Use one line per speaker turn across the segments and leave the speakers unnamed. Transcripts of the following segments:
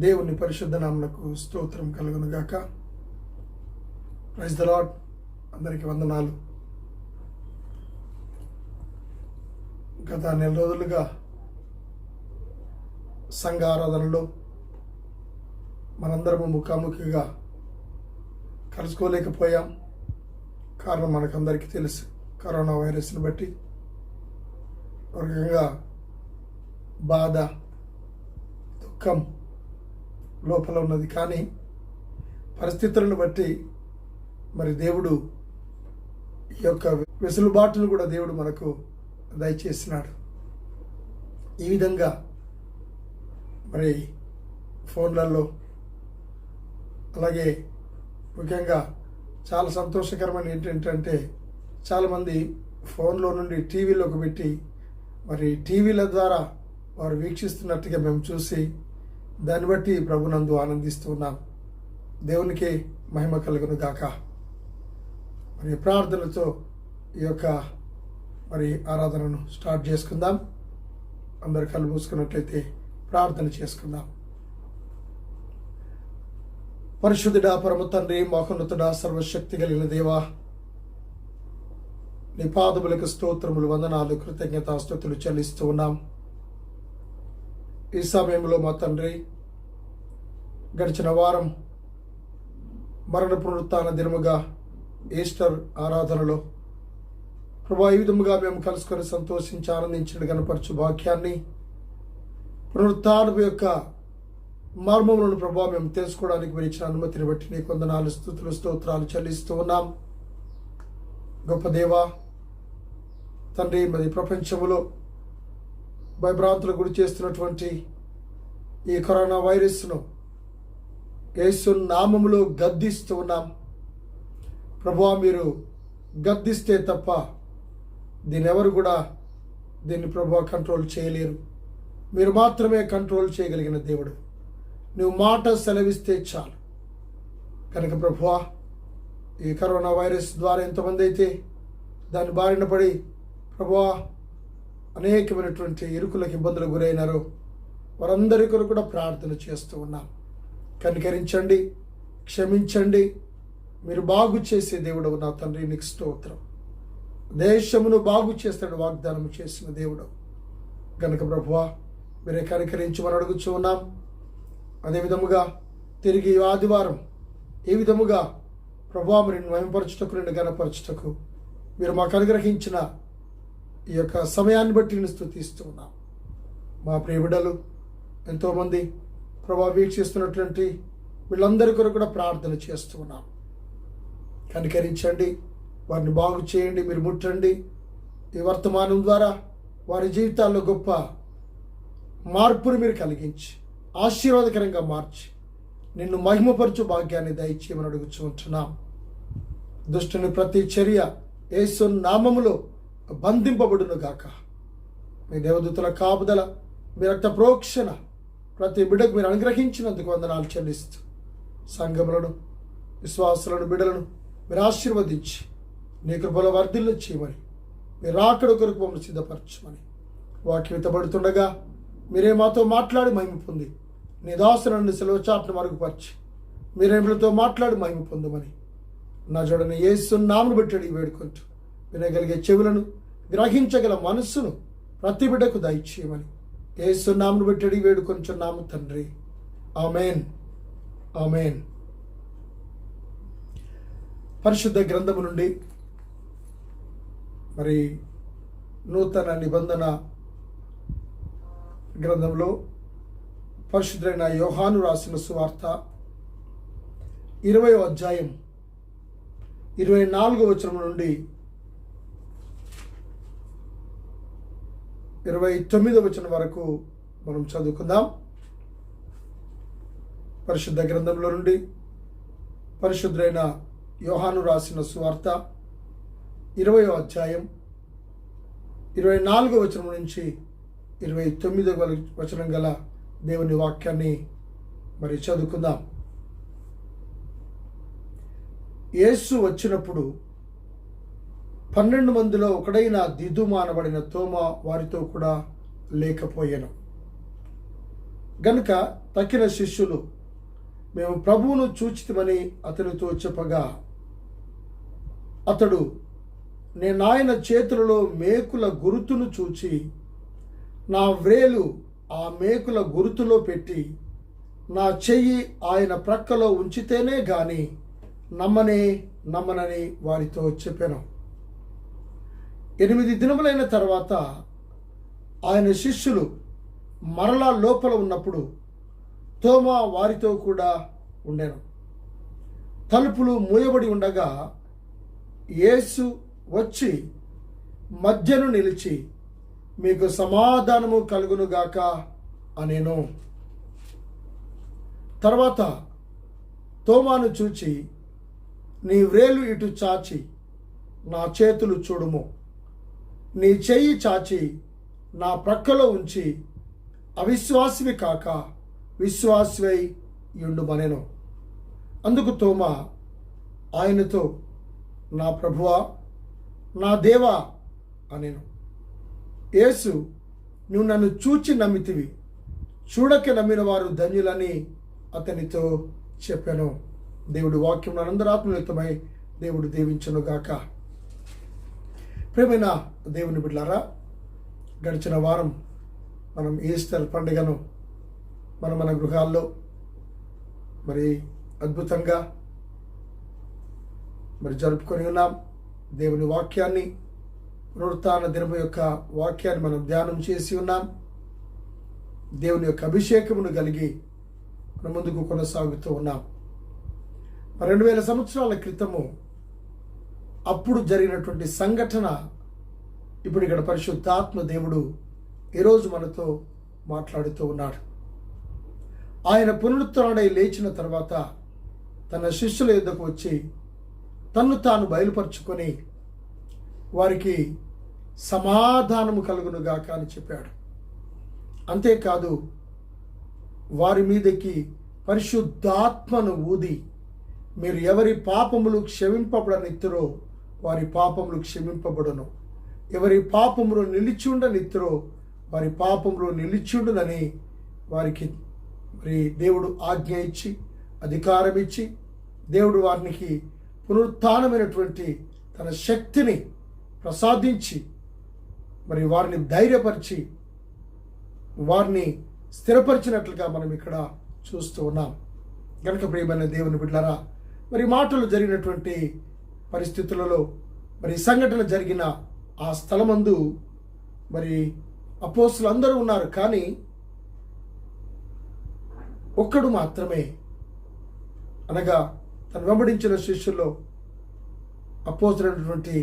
దేవుని పరిశుద్ధ నామమునకు స్తోత్రం కలుగును గాక. Praise the Lord. అందరికీ వందనాలు. గత నెల రోజులుగా సంఘ ఆరాధనలో మనందరము ముఖాముఖిగా కలుసుకోలేకపోయాం. కారణం మనకందరికీ తెలుసు, కరోనా వైరస్ని బట్టి ఒక రకంగా బాధ, దుఃఖం లోపల ఉన్నది. కానీ పరిస్థితులను బట్టి మరి దేవుడు ఈ యొక్క వెసులుబాటును కూడా దేవుడు మనకు దయచేసినాడు. ఈ విధంగా మరి ఫోన్లలో, అలాగే ముఖ్యంగా చాలా సంతోషకరమైన ఏంటంటే చాలామంది ఫోన్లో నుండి టీవీలోకి పెట్టి మరి టీవీల ద్వారా వారు వీక్షిస్తున్నట్టుగా మేము చూసి దాన్ని బట్టి ప్రభునందు ఆనందిస్తూ ఉన్నాం. దేవునికి మహిమ కలుగును గాక. మరి ప్రార్థనతో ఈ యొక్క మరి ఆరాధనను స్టార్ట్ చేసుకుందాం. అందరు కళ్ళు మూసుకున్నట్లయితే ప్రార్థన చేసుకుందాం. పరిశుద్ధుడా, పరమ తండ్రి, మహోన్నతుడా, సర్వశక్తి కలిగిన దేవా, నీ పాదములకు స్తోత్రములు, వందనాలు, కృతజ్ఞతాస్తుతులు చెల్లిస్తూ ఉన్నాం. ఈ సమయంలో మా తండ్రి, గడిచిన వారం మరణ పునరుత్థాన దినముగా ఈస్టర్ ఆరాధనలో ప్రభా ఈ విధముగా మేము కలుసుకొని సంతోషించి ఆనందించిన గణపరచు వాక్యాన్ని, పునరుత్థానం యొక్క మర్మములను ప్రభా మేము తెలుసుకోవడానికి మీరు ఇచ్చిన అనుమతిని బట్టి నీకు వందనాలు, స్తుతులు, స్తోత్రాలు చెల్లిస్తూ ఉన్నాం. గొప్ప దేవా తండ్రి, మరి ప్రపంచంలో భయభ్రాంతులకు గురి చేస్తున్నటువంటి ఈ కరోనా వైరస్ను యేసు నామములో గద్దిస్తూ ఉన్నాం. ప్రభువా, మీరు గద్దిస్తే తప్ప ఎవరు కూడా దీన్ని ప్రభువా కంట్రోల్ చేయలేరు. మీరు మాత్రమే కంట్రోల్ చేయగలిగిన దేవుడు. నువ్వు మాట సెలవిస్తే చాలు. కనుక ప్రభువా, ఈ కరోనా వైరస్ ద్వారా ఎంతమంది అయితే దాని బారిన పడి ప్రభువా అనేకమైనటువంటి ఇరుకులకు ఇబ్బందులకు గురైనారో వారందరి కొరకు కూడా ప్రార్థన చేస్తూ ఉన్నాం. కనికరించండి, క్షమించండి. మీరు బాగు చేసే దేవుడు నా తండ్రి, నీకు స్తోత్రం. దేశమును బాగు చేస్తాడు వాగ్దానం చేసిన దేవుడు కనుక ప్రభువా, మీరే కనికరించమని అడుగుచూ ఉన్నాం. అదేవిధముగా తిరిగి ఆదివారం ఏ విధముగా ప్రభువా మరి మహిమపరచుటకు, నిన్ను గణపరచుటకు మీరు మాకు అనుగ్రహించిన ఈ యొక్క సమయాన్ని బట్టి నేను స్తుతిస్తూ ఉన్నాం. మా ప్రియ బిడ్డలు ఎంతోమంది ప్రభా వీక్షిస్తున్నటువంటి వీళ్ళందరి కొరకు కూడా ప్రార్థన చేస్తూ ఉన్నాం. కనికరించండి, వారిని బాగు చేయండి, మీరు ముట్టండి. ఈ వర్తమానం ద్వారా వారి జీవితాల్లో గొప్ప మార్పును మీరు కలిగించి ఆశీర్వాదకరంగా మార్చి నిన్ను మహిమపరచు భాగ్యాన్ని దయచేయమని అడుగుచూ ఉంటున్నాం. దుష్టుని ప్రతి చర్య యేసు నామములో బంధింపబడును గాక. మీ దేవదూతల కాపుదల, మీ రక్త ప్రోక్షణ ప్రతి బిడ్డకు మీరు అనుగ్రహించినందుకు వందనాలు చెల్లిస్తూ సంఘములను, విశ్వాసులను, బిడ్డలను మీరు ఆశీర్వదించి నీ కృపలో వర్ధిల్లు చేయమని, మీరు రాకడ కొరకు మమ్మల్ని సిద్ధపరచమని వాక్యం విత్తబడుతుండగా మీరే మాతో మాట్లాడి మహిమ పొంది నీ దాసులను సెలవు చాటును మరుగుపరిచి మీరేమిలతో మాట్లాడి మహిమ పొందమని నా జోడని యేసు నామమును బట్టి అడిగి వేడుకుంటూ వినగలిగే చెవులను, గ్రహించగల మనస్సును ప్రతి బిడ్డకు దయచేయమని యేసు నామమును బట్టి అడిగి వేడుకొంచున్నాము తండ్రి. ఆమేన్, ఆమేన్. పరిశుద్ధ గ్రంథము నుండి మరి నూతన నిబంధన గ్రంథంలో పరిశుద్ధుడైన యోహాను రాసిన సువార్త 20వ అధ్యాయం 24వ వచనం నుండి 29వ వచనం వరకు మనం చదువుకుందాం. పరిశుద్ధ గ్రంథంలో నుండి పరిశుద్ధుడైన యోహాను రాసిన సువార్త 20వ అధ్యాయం 24వ వచనం నుంచి 29వ వచనం గల దేవుని వాక్యాన్ని మరి చదువుకుందాం. యేసు వచ్చినప్పుడు 12 మందిలో ఒకడైన దిదుమ అనబడిన తోమా వారితో కూడా లేకపోయెను. గనుక తక్కిన శిష్యులు మేము ప్రభువును చూచితిమని అతనితో చెప్పగా, అతడు నేనాయన చేతులలో మేకుల గురుతును చూచి నా వ్రేలు ఆ మేకుల గురుతులో పెట్టి నా చెయ్యి ఆయన ప్రక్కలో ఉంచితేనే గాని నమ్మనని వారితో చెప్పాను. 8 దినములైన తర్వాత ఆయన శిష్యులు మరలా లోపల ఉన్నప్పుడు తోమా వారితో కూడా ఉండెను. తలుపులు మూయబడి ఉండగా యేసు వచ్చి మధ్యను నిలిచి, మీకు సమాధానము కలుగునుగాక అనేను. తర్వాత తోమాను చూచి, నీ వ్రేలు ఇటు చాచి నా చేతులు చూడుము, నీ చెయ్యి చాచి నా ప్రక్కలో ఉంచి అవిశ్వాసివి కాక విశ్వాసివై యుండుమనెను. అందుకు తోమా ఆయనతో, నా ప్రభువా, నా దేవా అనెను. యేసు, నువ్వు నన్ను చూచి నమ్మితివి, చూడక నమ్మిన వారు ధన్యులని అతనితో చెప్పాను. దేవుడి వాక్యం అందరూ ఆత్మయుక్తమై దేవుడు దీవించునుగాక. ప్రియమైన దేవుని బిడ్డలారా, గడిచిన వారం మనం ఈస్టర్ పండుగను మన గృహాల్లో మరి అద్భుతంగా జరుపుకొని ఉన్నాం. దేవుని వాక్యాన్ని, పునరుత్థాన దినము యొక్క వాక్యాన్ని మనం ధ్యానం చేసి ఉన్నాం. దేవుని యొక్క అభిషేకమును కలిగి మన ముందుకు కొనసాగుతూ ఉన్నాం. 2000 సంవత్సరాల క్రితము అప్పుడు జరిగినటువంటి సంఘటన ఇప్పుడు ఇక్కడ పరిశుద్ధాత్మ దేవుడు ఈరోజు మనతో మాట్లాడుతూ ఉన్నాడు. ఆయన పునరుత్థానుడై లేచిన తర్వాత తన శిష్యుల యొద్దకు వచ్చి తన్ను తాను బయలుపరుచుకొని వారికి సమాధానము కలుగునుగాక అని చెప్పాడు. అంతేకాదు, వారి మీదకి పరిశుద్ధాత్మను ఊది, మీరు ఎవరి పాపములు క్షమింపబడనిత్తురో వారి పాపములు క్షమింపబడును, ఎవరి పాపములు నిలిచుండనిత్తురో వారి పాపములు నిలిచుండునని వారికి మరి దేవుడు ఆజ్ఞ ఇచ్చి, అధికారం ఇచ్చి, దేవుడు వారికి పునరుత్థానమైనటువంటి తన శక్తిని ప్రసాదించి మరి వారిని ధైర్యపరిచి వారిని స్థిరపరిచినట్లుగా మనం ఇక్కడ చూస్తూ ఉన్నాం. కనుక ప్రియమైన దేవుని బిడ్డలారా, మరి మాటలు జరిగినటువంటి పరిస్థితులలో మరి సంఘటన జరిగిన ఆ స్థలమందు మరి అపోస్తులు అందరూ ఉన్నారు. కానీ ఒక్కడు మాత్రమే, అనగా తను వెంబడించిన శిష్యుల్లో అపోస్తులైనటువంటి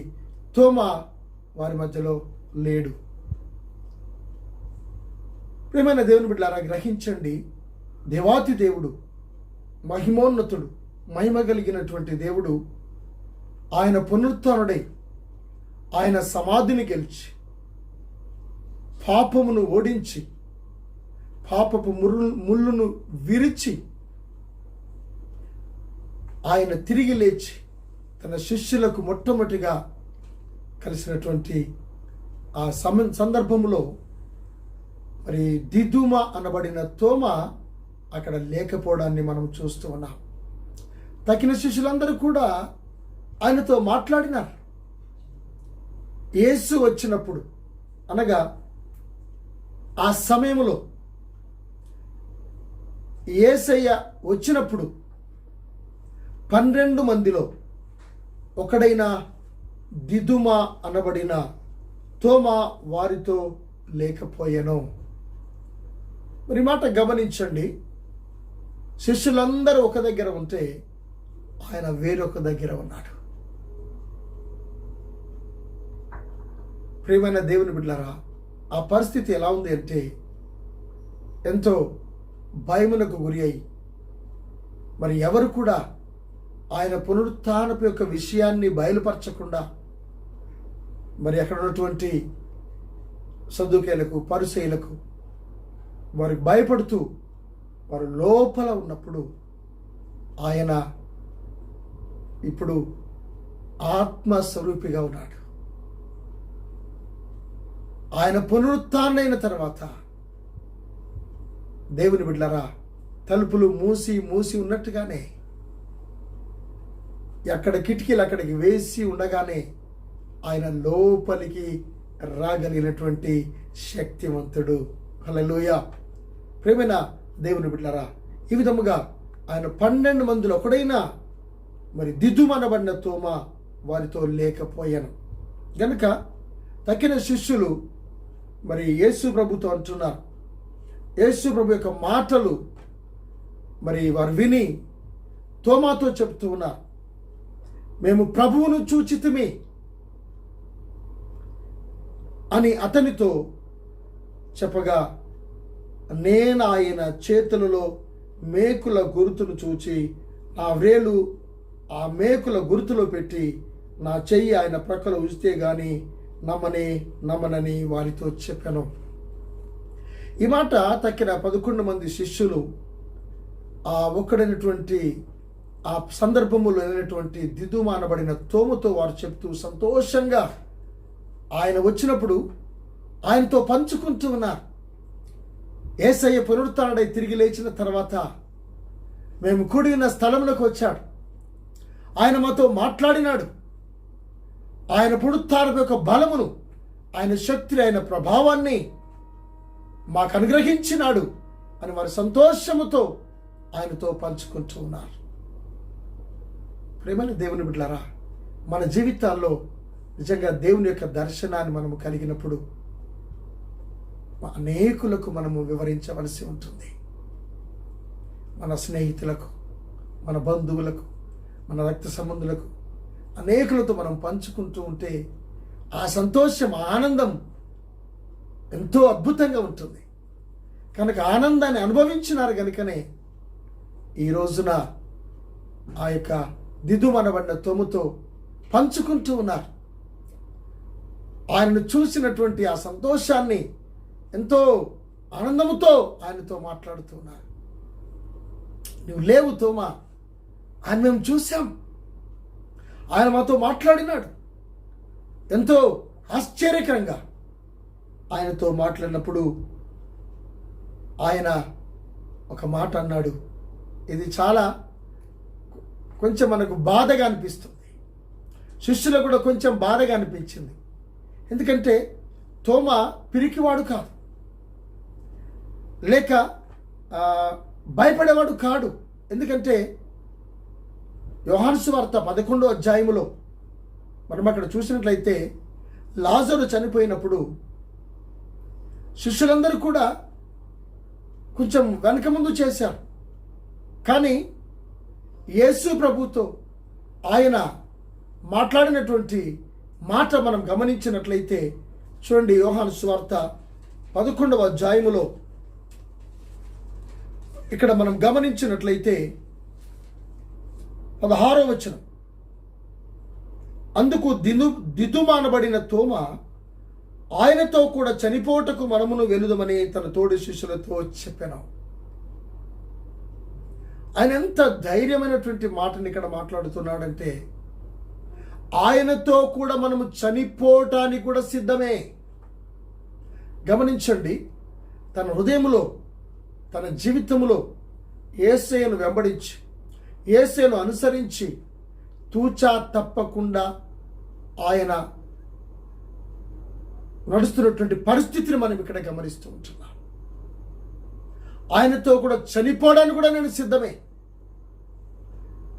తోమా వారి మధ్యలో లేడు. ప్రియమైన దేవుని బిడ్డలారా, గ్రహించండి, దేవాతి దేవుడు, మహిమోన్నతుడు, మహిమ కలిగినటువంటి దేవుడు ఆయన పునరుత్థానుడై ఆయన సమాధిని గెలిచి పాపమును ఓడించి పాపపు ముళ్ళును విరిచి ఆయన తిరిగి లేచి తన శిష్యులకు మొట్టమొదటిగా కలిసినటువంటి ఆ సందర్భంలో మరి దిదుమ అనబడిన తోమా అక్కడ లేకపోవడాన్ని మనం చూస్తూ ఉన్నాం. తక్కిన శిష్యులందరూ కూడా ఆయనతో మాట్లాడినారు. యేసు వచ్చినప్పుడు, అనగా ఆ సమయంలో యేసయ్య వచ్చినప్పుడు 12 మందిలో ఒకడైన దిదుమ అనబడిన తోమా వారితో లేకపోయాను. మరి మాట గమనించండి, శిష్యులందరూ ఒక దగ్గర ఉంటే ఆయన వేరొక దగ్గర ఉన్నాడు. ప్రియమైన దేవుని బిడ్డలారా, ఆ పరిస్థితి ఎలా ఉంది అంటే ఎంతో భయమునకు గురి అయి మరి ఎవరు కూడా ఆయన పునరుత్థానపు యొక్క విషయాన్ని బయలుపరచకుండా మరి అక్కడ ఉన్నటువంటి సదుకేయులకు, పరిసయ్యులకు వారికి భయపడుతూ వారు లోపల ఉన్నప్పుడు ఆయన ఇప్పుడు ఆత్మస్వరూపిగా ఉన్నాడు. ఆయన పునరుత్థానమైన తర్వాత దేవుని బిడ్డలారా, తలుపులు మూసి ఉన్నట్టుగానే, ఎక్కడ కిటికీలు అక్కడికి వేసి ఉండగానే ఆయన లోపలికి రాగలిగినటువంటి శక్తివంతుడు. హల్లెలూయా. ప్రేమైన దేవుని బిడ్డలారా, ఈ విధముగా ఆయన 12 మందిలో ఒకడైనా మరి దిద్దుమనబడిన తోమ వారితో లేకపోయాను గనుక తక్కిన శిష్యులు మరి యేసు ప్రభుతో అంటున్నారు. యేసు ప్రభు యొక్క మాటలు మరి వారు విని తోమాతో చెప్తూ ఉన్నారు, మేము ప్రభువును చూచితిమి అని అతనితో చెప్పగా, నేను ఆయన చేతులలో మేకుల గుర్తును చూచి నా వ్రేలు ఆ మేకుల గుర్తులో పెట్టి నా చెయ్యి ఆయన ప్రక్కలో ఉంచితే గాని నమ్మనని వారితో చెప్పాను. ఈ మాట తక్కిన 11 మంది శిష్యులు ఆ ఒక్కడైనటువంటి ఆ సందర్భములో అయినటువంటి దిదుమానబడిన తోమతో వారు చెప్తూ సంతోషంగా ఆయన వచ్చినప్పుడు ఆయనతో పంచుకుంటూ ఉన్నారు. యేసయ్య పునరుత్థానుడై తిరిగి లేచిన తర్వాత మేము కూడి ఉన్న స్థలంలోకి వచ్చాడు. ఆయన మాతో మాట్లాడినాడు. ఆయన పునరుత్థానపు యొక్క బలమును, ఆయన శక్తిని, ఆయన ప్రభావాన్ని మాకు అనుగ్రహించినాడు అని వారి సంతోషముతో ఆయనతో పంచుకుంటూ ఉన్నారు. ప్రేమని దేవుని బిడ్డలారా, మన జీవితాల్లో నిజంగా దేవుని యొక్క దర్శనాన్ని మనము కలిగినప్పుడు అనేకులకు మనము వివరించవలసి ఉంటుంది. మన స్నేహితులకు, మన బంధువులకు, మన రక్త సంబంధులకు, అనేకులతో మనం పంచుకుంటూ ఉంటే ఆ సంతోషం, ఆనందం ఎంతో అద్భుతంగా ఉంటుంది. కనుక ఆనందాన్ని అనుభవించినారు కనుకనే ఈ రోజున ఆ యొక్క దిదుమనబడిన తోముతో పంచుకుంటూ ఉన్నారు. ఆయనను చూసినటువంటి ఆ సంతోషాన్ని ఎంతో ఆనందముతో ఆయనతో మాట్లాడుతూ ఉన్నారు. నువ్వు లేవు తోమా, ఆయన మేము చూసాం, ఆయన మాతో మాట్లాడినాడు. ఎంతో ఆశ్చర్యకరంగా ఆయనతో మాట్లాడినప్పుడు ఆయన ఒక మాట అన్నాడు. ఇది చాలా కొంచెం మనకు బాధగా అనిపిస్తుంది. శిష్యులకు కూడా కొంచెం బాధగా అనిపించింది. ఎందుకంటే తోమా పిరికివాడు కాదు, లేక భయపడేవాడు కాడు. ఎందుకంటే యోహాను సువార్త 11వ అధ్యాయములో మనం అక్కడ చూసినట్లయితే లాజరు చనిపోయినప్పుడు శిష్యులందరూ కూడా కొంచెం వెనక ముందు చేశారు. కానీ యేసు ప్రభుతో ఆయన మాట్లాడినటువంటి మాట మనం గమనించినట్లయితే చూడండి, యోహాను సువార్త 11వ అధ్యాయములో ఇక్కడ మనం గమనించినట్లయితే 16వ వచనం, అందుకు దిదుమానబడిన తోమ ఆయనతో కూడా చనిపోటకు మనమును వెలుదమని తన తోడి శిష్యులతో చెప్పాను. ఆయన ఎంత ధైర్యమైనటువంటి మాటని ఇక్కడ మాట్లాడుతున్నాడంటే, ఆయనతో కూడా మనము చనిపోవటానికి కూడా సిద్ధమే. గమనించండి, తన హృదయములో, తన జీవితంలో యేసయ్యను వెంబడించి, యేసయ్యను అనుసరించి తూచా తప్పకుండా ఆయన నడుస్తున్నటువంటి పరిస్థితిని మనం ఇక్కడ గమనిస్తూ ఉంటున్నాం. ఆయనతో కూడా చనిపోవడానికి కూడా నేను సిద్ధమే.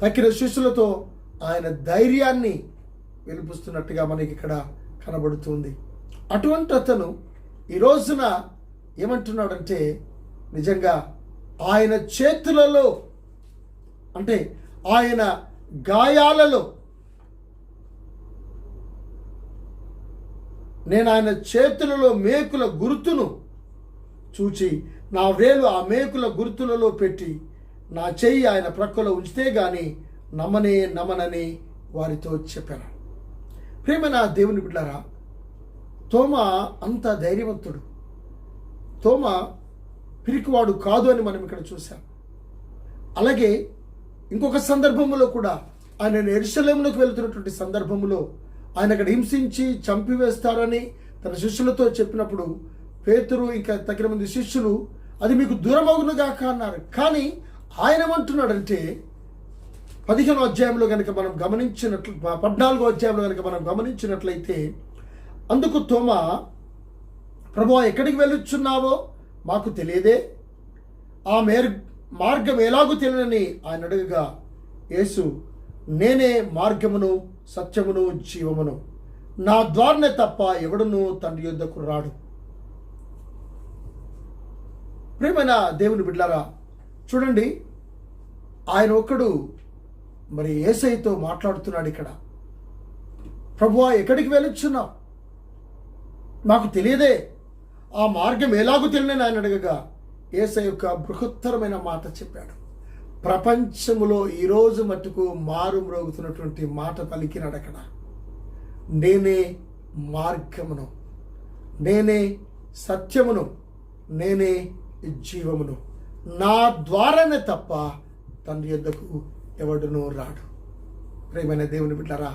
తక్కిన శిష్యులతో ఆయన ధైర్యాన్ని వెలిపిస్తున్నట్టుగా మనకి ఇక్కడ కనబడుతుంది. అటువంటి అతను ఈ రోజున ఏమంటున్నాడంటే, నిజంగా ఆయన చేతులలో, అంటే ఆయన గాయాలలో నేను ఆయన చేతులలో మేకుల గుర్తును చూచి నా వేలు ఆ మేకుల గుర్తులలో పెట్టి నా చెయ్యి ఆయన ప్రక్కలో ఉంచితే గాని నమ్మనని వారితో చెప్పాను. ప్రేమ నా దేవుని బిడ్డలారా, తోమా అంత ధైర్యవంతుడు, తోమా పిరికివాడు కాదు అని మనం ఇక్కడ చూసాం. అలాగే ఇంకొక సందర్భంలో కూడా ఆయన యెరూషలేములోకి వెళుతున్నటువంటి సందర్భంలో ఆయన అక్కడ హింసించి చంపివేస్తారని తన శిష్యులతో చెప్పినప్పుడు పేతురు ఇంకా తగిన మంది శిష్యులు అది మీకు దూరమగునుగాక అన్నారు. కానీ ఆయన ఏమంటున్నాడంటే 15వ అధ్యాయంలో కనుక మనం గమనించినట్లు 14వ అధ్యాయంలో కనుక మనం గమనించినట్లయితే, అందుకు తోమా, ప్రభువా ఎక్కడికి వెళ్ళుచున్నావో మాకు తెలియదే, ఆ మార్గం ఎలాగూ తెలియని ఆయన అడగగా, యేసు, నేనే మార్గమును సత్యమును జీవమును, నా ద్వారానే తప్ప ఎవడును తండ్రి యొద్దకు రాడు. ప్రియమైన దేవుని బిడ్డలారా, చూడండి, ఆయన ఒక్కడు మరి యేసయ్యతో మాట్లాడుతున్నాడు ఇక్కడ. ప్రభువా ఎక్కడికి వెళ్ళుచున్నావు మాకు తెలియదే, ఆ మార్గం ఎలాగూ తెలియని ఆయన అడగగా యేసయ్య యొక్క బృహత్తరమైన మాట చెప్పాడు. ప్రపంచములో ఈరోజు మట్టుకు మారు మ్రోగుతున్నటువంటి మాట పలికినాడు అక్కడ. నేనే మార్గమును, నేనే సత్యమును, నేనే జీవమును, నా ద్వారానే తప్ప తండ్రి యొద్దకు ఎవడునూ రాడు. ప్రియమైన దేవుని బిడ్డలారా,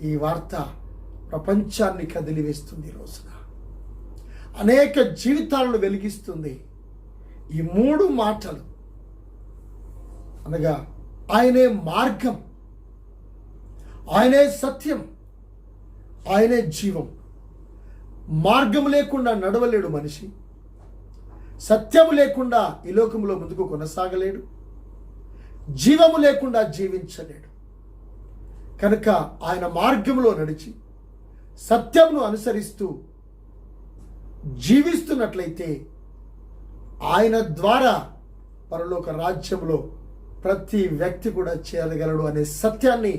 ఈ వార్త ప్రపంచాన్ని కదిలివేస్తుంది. ఈ రోజున అనేక జీవితాలను వెలిగిస్తుంది. ఈ 3 మాటలు అనగా ఆయనే మార్గం, ఆయనే సత్యం, ఆయనే జీవం. మార్గం లేకుండా నడవలేడు మనిషి, సత్యము లేకుండా ఈ లోకంలో ముందుకు కొనసాగలేడు, జీవము లేకుండా జీవించలేడు. కనుక ఆయన మార్గంలో నడిచి సత్యమును అనుసరిస్తూ జీవిస్తున్నట్లయితే ఆయన ద్వారా పరలోక రాజ్యంలో ప్రతి వ్యక్తి కూడా చేరగలడు అనే సత్యాన్ని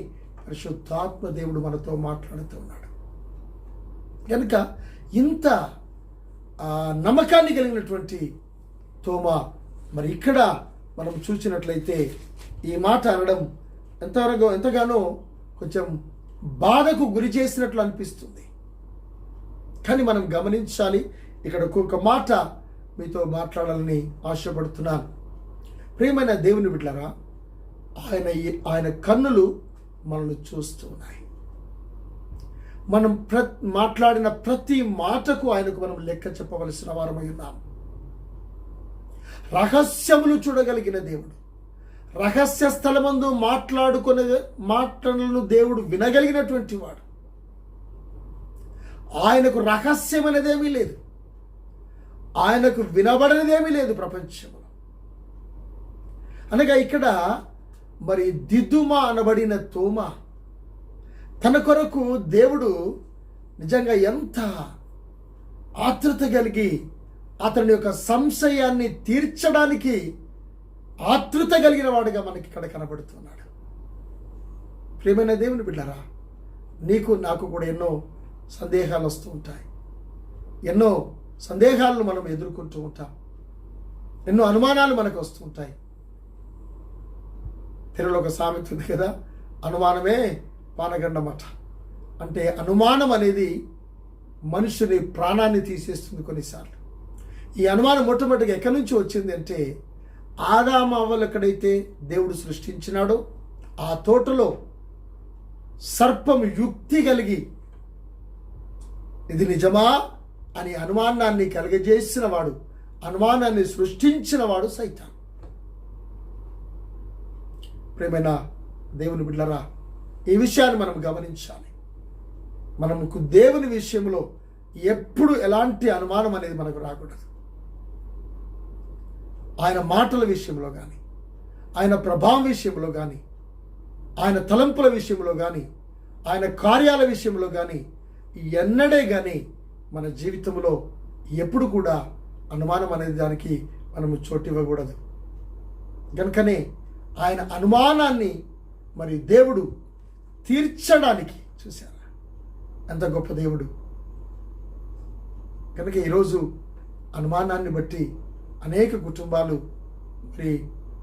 పరిశుద్ధాత్మ దేవుడు మనతో మాట్లాడుతూ ఉన్నాడు. కనుక ఇంత నమ్మకాన్ని కలిగినటువంటి తోమా మరి ఇక్కడ మనం చూసినట్లయితే ఈ మాట అనడం ఎంతగానో కొంచెం బాధకు గురి చేసినట్లు అనిపిస్తుంది. కానీ మనం గమనించాలి. ఇక్కడ ఒక్కొక్క మాట మీతో మాట్లాడాలని ఆశపడుతున్నాను. ప్రియమైన దేవుని బిడ్డలారా, ఆయన కన్నులు మనల్ని చూస్తూ ఉన్నాయి. మనం మాట్లాడిన ప్రతి మాటకు ఆయనకు మనం లెక్క చెప్పవలసిన వారమై ఉన్నాం. రహస్యములు చూడగలిగిన దేవుడు, రహస్య స్థలమందు మాట్లాడుకునే మాటలను దేవుడు వినగలిగినటువంటి వాడు. ఆయనకు రహస్యం అనేదేమీ లేదు, ఆయనకు వినబడనిదేమీ లేదు ప్రపంచంలో. అనగా ఇక్కడ మరి దిదుమ అనబడిన తోమా తన కొరకు దేవుడు నిజంగా ఎంత ఆతృత కలిగి అతని యొక్క సంశయాన్ని తీర్చడానికి ఆతృత కలిగిన వాడుగా మనకి ఇక్కడ కనబడుతున్నాడు. ప్రియమైన దేవుని బిడ్డలారా, నీకు నాకు కూడా ఎన్నో సందేహాలు వస్తూ ఉంటాయి. ఎన్నో సందేహాలను మనం ఎదుర్కొంటూ ఉంటాం. ఎన్నో అనుమానాలు మనకు వస్తూ ఉంటాయి. తెలుగులో ఒక సామెత ఉంది కదా, అనుమానమే పానగండమట. అంటే అనుమానం అనేది మనుషుని ప్రాణాన్ని తీసేస్తుంది కొన్నిసార్లు. ఈ అనుమానం మొట్టమొదటిగా ఎక్కడి నుంచి వచ్చింది అంటే, ఆదాము అవ్వలు ఎక్కడైతే దేవుడు సృష్టించినాడో ఆ తోటలో సర్పం యుక్తి కలిగి ఇది నిజమా అని అనుమానాన్ని కలిగజేసిన వాడు, అనుమానాన్ని సృష్టించిన వాడు సైతాన్. ప్రియమైన దేవుని బిడ్డలారా, ఈ విషయాన్ని మనం గమనించాలి. మనకు దేవుని విషయంలో ఎప్పుడు ఎలాంటి అనుమానం అనేది మనకు రాకూడదు. ఆయన మాటల విషయంలో కానీ, ఆయన ప్రభావం విషయంలో కానీ, ఆయన తలంపుల విషయంలో కానీ, ఆయన కార్యాల విషయంలో కానీ ఎన్నడే కానీ మన జీవితంలో ఎప్పుడు కూడా అనుమానం అనేది దానికి మనము చోటివ్వకూడదు. కనుకనే ఆయన అనుమానాన్ని మరి దేవుడు తీర్చడానికి చూశారా ఎంత గొప్ప దేవుడు. కనుక ఈరోజు అనుమానాన్ని బట్టి అనేక కుటుంబాలు మరి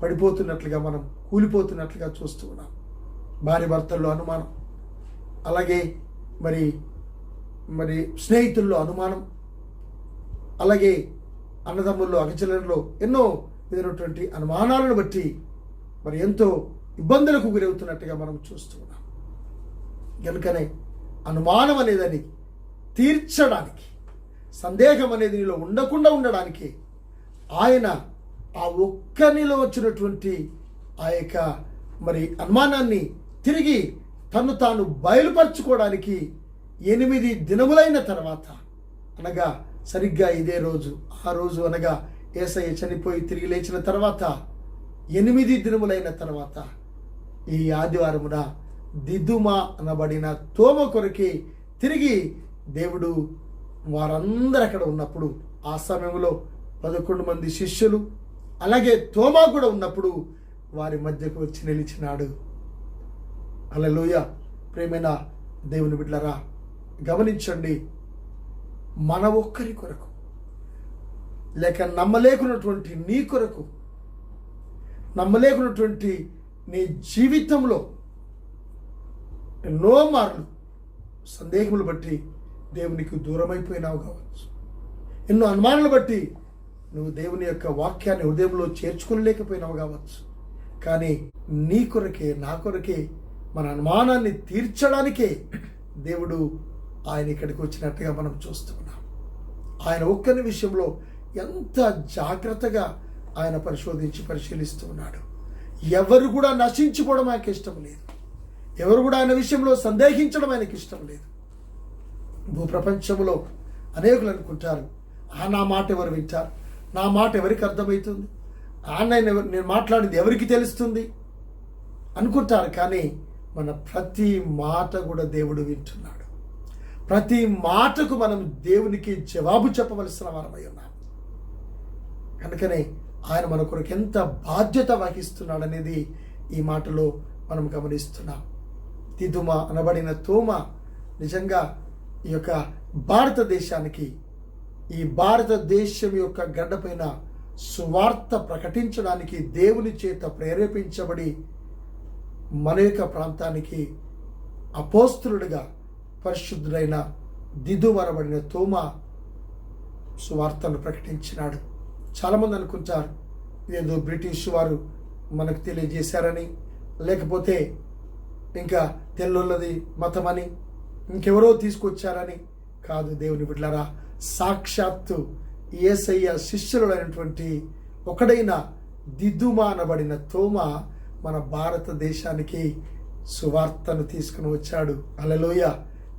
పడిపోతున్నట్లుగా, మనం కూలిపోతున్నట్లుగా చూస్తూ ఉన్నాం. భార్య భర్తల్లో అనుమానం, అలాగే మరి మరి స్నేహితుల్లో అనుమానం, అలాగే అన్నదమ్ముల్లో అగచలలో ఎన్నో విధమైనటువంటి అనుమానాలను బట్టి మరి ఎంతో ఇబ్బందులకు గురవుతున్నట్టుగా మనం చూస్తూ ఉన్నాం. కనుకనే అనుమానం అనేదని తీర్చడానికి, సందేహం అనేది నీలో ఉండకుండా ఉండడానికి ఆయన ఆ ఒక్కనిలో వచ్చినటువంటి ఆ యొక్క మరి అనుమానాన్ని తిరిగి తను తాను బయలుపరచుకోవడానికి 8 దినములైన తర్వాత, అనగా సరిగ్గా ఇదే రోజు, ఆ రోజు అనగా యేసయ్య చనిపోయి తిరిగి లేచిన తర్వాత 8 దినములైన తర్వాత ఈ ఆదివారమున దిదుమ అనబడిన తోమ కొరకి తిరిగి దేవుడు వారందరూ అక్కడ ఉన్నప్పుడు, ఆ సమయంలో 11 మంది శిష్యులు అలాగే తోమా కూడా ఉన్నప్పుడు వారి మధ్యకు వచ్చి నిలిచినాడు. హల్లెలూయా. ప్రియమైన దేవుని బిడ్డలారా, గమనించండి, మన ఒక్కరి కొరకు లేక నమ్మలేకున్నటువంటి నీ కొరకు, నమ్మలేకున్నటువంటి నీ జీవితంలో ఎన్నో మార్లు సందేహములు బట్టి దేవునికి దూరమైపోయినావు కావచ్చు. ఎన్నో అనుమానాలు బట్టి నువ్వు దేవుని యొక్క వాక్యాన్ని హృదయంలో చేర్చుకోలేకపోయినావు కావచ్చు. కానీ నీ కొరకే, నా కొరకే, మన అనుమానాన్ని తీర్చడానికే దేవుడు ఆయన ఇక్కడికి వచ్చినట్టుగా మనం చూస్తున్నాం. ఆయన ఒక్కరి విషయంలో ఎంత జాగ్రత్తగా ఆయన పరిశీలిస్తూ ఉన్నాడు. ఎవరు కూడా నశించిపోవడం ఆయనకి ఇష్టం లేదు. ఎవరు కూడా ఆయన విషయంలో సందేహించడం ఆయనకి ఇష్టం లేదు. భూప్రపంచంలో అనేకులు అనుకుంటారు, నా మాట ఎవరు వింటారు, నా మాట ఎవరికి అర్థమవుతుంది, నేను మాట్లాడింది ఎవరికి తెలుస్తుంది అనుకుంటారు. కానీ మన ప్రతి మాట కూడా దేవుడు వింటున్నాడు. ప్రతి మాటకు మనం దేవునికి జవాబు చెప్పవలసిన వారమై ఉన్నాం. కనుకనే ఆయన మన కొరకు ఎంత బాధ్యత వహిస్తున్నాడు అనేది ఈ మాటలో మనం గమనిస్తున్నాం. దిదుమ అనబడిన తోమ నిజంగా ఈ యొక్క భారతదేశానికి, ఈ భారతదేశం యొక్క గడ్డపైన సువార్త ప్రకటించడానికి దేవుని చేత ప్రేరేపించబడి మన యొక్క ప్రాంతానికి అపోస్తలుడిగా పరిశుద్ధుడైన దిదుమ అనబడిన తోమ సువార్తను ప్రకటించినాడు. చాలామంది అనుకుంటారు ఏదో బ్రిటిష్ వారు మనకు తెలియజేశారని, లేకపోతే ఇంకా తెల్లొల్లది మతమని, ఇంకెవరో తీసుకొచ్చారని. కాదు దేవుని బిడ్డలారా, సాక్షాత్తు యేసయ్య శిష్యులైనటువంటి ఒకడైన దిదుమ అనబడిన తోమ మన భారతదేశానికి సువార్తను తీసుకుని వచ్చాడు. హల్లెలూయా.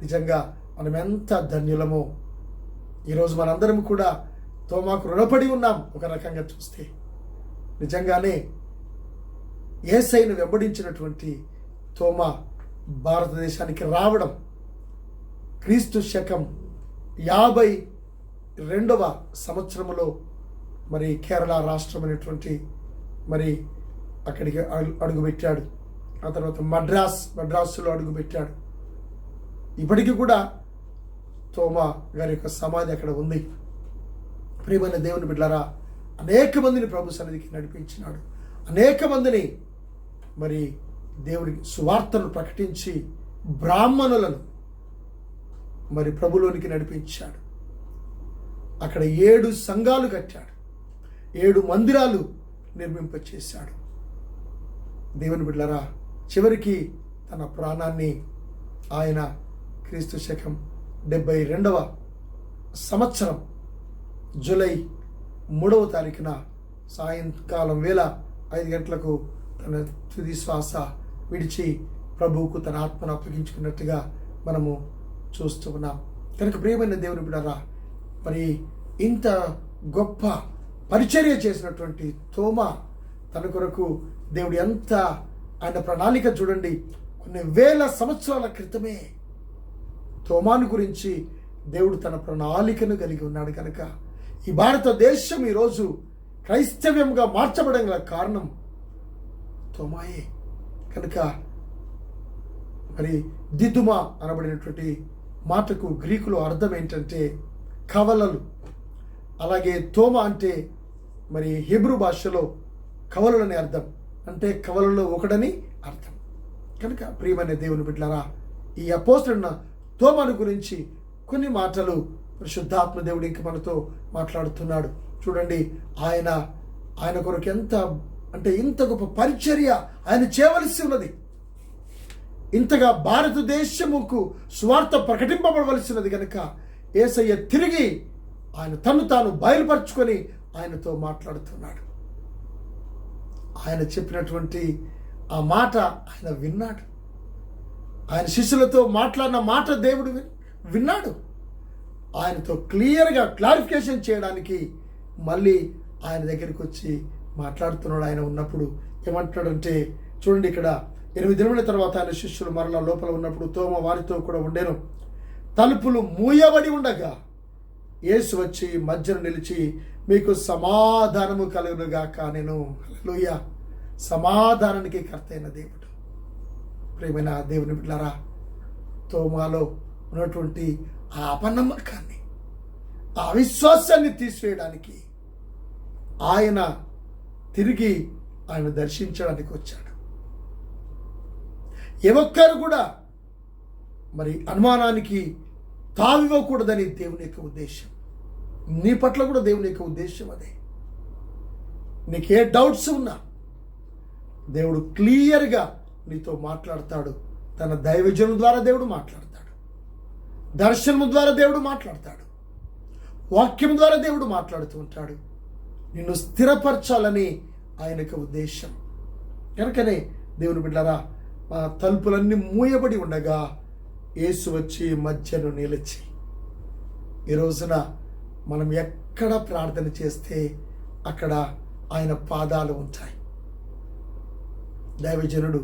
నిజంగా మనం ఎంత ధన్యులమో. ఈరోజు మనందరం కూడా తోమాకు రుణపడి ఉన్నాం. ఒక రకంగా చూస్తే నిజంగానే యేసయ్యను వెంబడించినటువంటి తోమ భారతదేశానికి రావడం క్రీస్తు శకం 52వ సంవత్సరంలో మరి కేరళ రాష్ట్రం అనేటువంటి మరి అక్కడికి అడుగుపెట్టాడు. ఆ తర్వాత మద్రాసులో అడుగుపెట్టాడు. ఇప్పటికీ కూడా తోమ గారి యొక్క సమాధి అక్కడ ఉంది. ప్రియమైన దేవుని బిడ్డలారా, అనేక మందిని ప్రభు సన్నిధికి నడిపించినాడు. అనేక మందిని మరి దేవుడికి సువార్తను ప్రకటించి బ్రాహ్మణులను మరి ప్రభులోనికి నడిపించాడు. అక్కడ 7 సంఘాలు కట్టాడు, 7 మందిరాలు నిర్మింపచేశాడు. దేవుని బిడ్డలారా, చివరికి తన ప్రాణాన్ని ఆయన క్రీస్తు శకం 72వ సంవత్సరం జూలై 3వ తారీఖున సాయంకాలం వేళ 5 గంటలకు తన తుది శ్వాస విడిచి ప్రభువుకు తన ఆత్మను అప్పగించుకున్నట్టుగా మనము చూస్తూ ఉన్నాం. కనుక ప్రియమైన దేవుని బిడ్డలారా, మరి ఇంత గొప్ప పరిచర్య చేసినటువంటి తోమ తన కొరకు దేవుడు ఎంత ఆయన ప్రణాళిక చూడండి. కొన్ని వేల సంవత్సరాల క్రితమే తోమాను గురించి దేవుడు తన ప్రణాళికను కలిగి ఉన్నాడు. కనుక ఈ భారతదేశం ఈరోజు క్రైస్తవ్యంగా మార్చబడం గల కారణం తోమాయే. కనుక మరి దిదుమ అనబడినటువంటి మాటకు గ్రీకులో అర్థం ఏంటంటే కవలలు. అలాగే తోమ అంటే మరి హీబ్రూ భాషలో కవలలని అర్థం, అంటే కవలలో ఒకడని అర్థం. కనుక ప్రియమైన దేవుని బిడ్డలారా, ఈ అపోస్తలుడైన తోమాను గురించి కొన్ని మాటలు పరిశుద్ధాత్మ దేవుడు ఇంక మనతో మాట్లాడుతున్నాడు. చూడండి, ఆయన కొరకు ఎంత అంటే ఇంత గొప్ప పరిచర్య ఆయన చేయవలసి ఉన్నది. ఇంతగా భారతదేశముకు స్వార్థ ప్రకటింపబడవలసినది. కనుక యేసయ్య తిరిగి ఆయన తను తాను బయలుపరుచుకొని ఆయనతో మాట్లాడుతున్నాడు. ఆయన చెప్పినటువంటి ఆ మాట ఆయన విన్నాడు. ఆయన శిష్యులతో మాట్లాడిన మాట దేవుడు విన్నాడు. ఆయనతో క్లియర్గా క్లారిఫికేషన్ చేయడానికి మళ్ళీ ఆయన దగ్గరికి వచ్చి మాట్లాడుతున్నాడు. ఆయన ఉన్నప్పుడు ఏమంటున్నాడంటే చూడండి, ఇక్కడ 8 దినముల తర్వాత ఆయన శిష్యులు మరలా లోపల ఉన్నప్పుడు తోమ వారితో కూడా ఉండెను. తలుపులు మూయబడి ఉండగా యేసు వచ్చి మధ్యన నిలిచి, మీకు సమాధానము కలుగునుగాక నేను. హల్లెలూయా. సమాధానానికి కర్త అయిన దేవుడు. ప్రియమైన దేవుని బిడ్డలారా, తోమాలో ఉన్నటువంటి ఆ అపనమ్మకాన్ని, ఆ అవిశ్వాసాన్ని తీసివేయడానికి ఆయన తిరిగి ఆయన దర్శించడానికి వచ్చాడు. ఏ ఒక్కరు కూడా మరి అనుమానానికి తావివ్వకూడదని దేవుని యొక్క ఉద్దేశం. నీ పట్ల కూడా దేవుని యొక్క ఉద్దేశం అదే. నీకే డౌట్స్ ఉన్నా దేవుడు క్లియర్గా నీతో మాట్లాడతాడు. తన దైవజనుల ద్వారా దేవుడు మాట్లాడతాడు, దర్శనము ద్వారా దేవుడు మాట్లాడతాడు, వాక్యం ద్వారా దేవుడు మాట్లాడుతూ ఉంటాడు. నిన్ను స్థిరపరచాలని ఆయన యొక్క ఉద్దేశం. కనుకనే దేవుని బిడ్డలారా, మా తలుపులన్నీ మూయబడి ఉండగా యేసు వచ్చి మధ్యను నిలిచి. ఈ రోజున మనం ఎక్కడ ప్రార్థన చేస్తే అక్కడ ఆయన పాదాలు ఉంటాయి. దైవజనుడు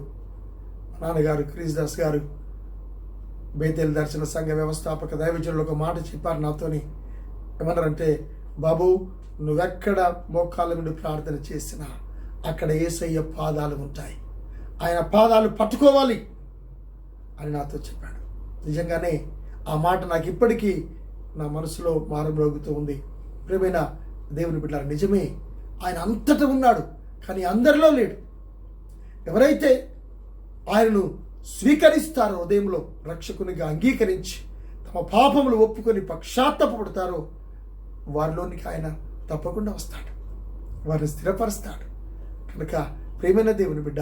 నాన్నగారు క్రీస్దాస్ గారు, బేతేల్ దర్శన సంఘ వ్యవస్థాపక దైవజనులు ఒక మాట చెప్పారు నాతోని. ఏమన్నారంటే, బాబు నువ్వెక్కడ మోకాళ్ళ నుండి ప్రార్థన చేసినా అక్కడ యేసయ్య పాదాలు ఉంటాయి, ఆయన పాదాలు పట్టుకోవాలి అని నాతో చెప్పాడు. నిజంగానే ఆ మాట నాకు ఇప్పటికీ నా మనసులో మారుమ్రోగుతూ ఉంది. ప్రియమైన దేవుని బిడ్డలారా, నిజమే, ఆయన అంతటా ఉన్నాడు, కానీ అందరిలో లేడు. ఎవరైతే ఆయనను స్వీకరిస్తారో, హృదయంలో రక్షకునిగా అంగీకరించి తమ పాపములు ఒప్పుకొని పశ్చాత్తాపడతారో, వారిలోనికి ఆయన తప్పకుండా వస్తాడు, వారిని స్థిరపరుస్తాడు. కనుక ప్రియమైన దేవుని బిడ్డ,